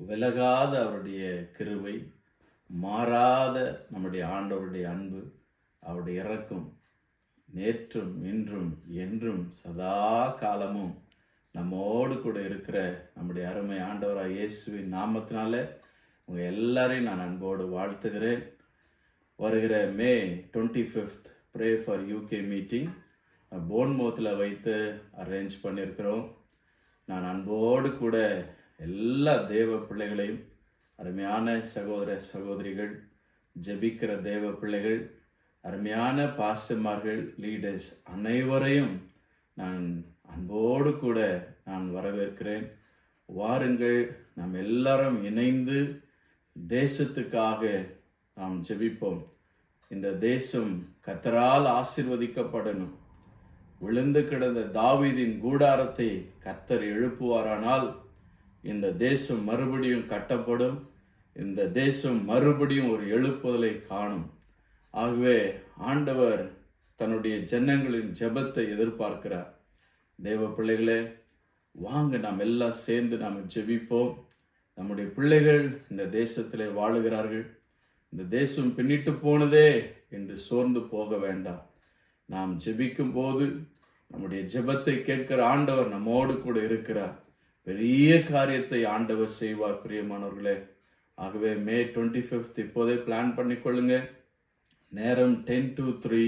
விலகாத அவருடைய கிருபை, மாறாத நம்முடைய ஆண்டவருடைய அன்பு, அவருடைய இரக்கம் நேற்றும் இன்றும் என்றும் சதா காலமும் நம்மோடு கூட இருக்கிற நம்முடைய அருமை ஆண்டவராக இயேசுவின் நாமத்தினால உங்கள் எல்லாரையும் நான் அன்போடு வாழ்த்துகிறேன். வருகிற May 25th pray for UK meeting போன்மவுத்தில் வைத்து அரேஞ்ச் பண்ணியிருக்கிறோம். நான் அன்போடு கூட எல்லா தேவ பிள்ளைகளையும், அருமையான சகோதர சகோதரிகள், ஜெபிக்கிற தேவ பிள்ளைகள், அருமையான பாஸ்டர்மார்கள், லீடர்ஸ் அனைவரையும் நான் அன்போடு கூட நான் வரவேற்கிறேன். வாருங்கள், நாம் எல்லாரும் இணைந்து தேசத்துக்காக நாம் ஜெபிப்போம். இந்த தேசம் கர்த்தரால் ஆசீர்வதிக்கப்படணும். விழுந்து கிடந்த தாவீதின் கூடாரத்தை கர்த்தர் எழுப்புவாரானால் இந்த தேசம் மறுபடியும் கட்டப்படும். இந்த தேசம் மறுபடியும் ஒரு எழுப்புதலை காணும். ஆகவே ஆண்டவர் தன்னுடைய ஜனங்களின் ஜெபத்தை எதிர்பார்க்கிறார். தேவ பிள்ளைகளே, வாங்க நாம் எல்லாம் சேர்ந்து நாம் ஜெபிப்போம். நம்முடைய பிள்ளைகள் இந்த தேசத்திலே வாழுகிறார்கள். இந்த தேசம் பின்னிட்டு போனதே என்று சோர்ந்து போக வேண்டாம். நாம் ஜெபிக்கும் போது நம்முடைய ஜெபத்தை கேட்கிற ஆண்டவர் நம்மோடு கூட இருக்கிறார். பெரிய காரியத்தை ஆண்டவர் செய்வார் பிரியமானவர்களே. ஆகவே மே 25th இப்போதே பிளான் பண்ணிக்கொள்ளுங்க. நேரம் 10 to 3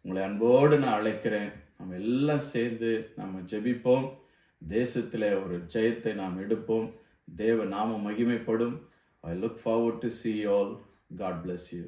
உங்களை அன்போடு நான் அழைக்கிறேன். நம்ம எல்லாம் சேர்ந்து நம்ம ஜெபிப்போம். தேசத்தில் ஒரு ஜெயத்தை நாம் எடுப்போம். தேவ நாமம் மகிமைப்படும். I look forward to see you all. God bless you.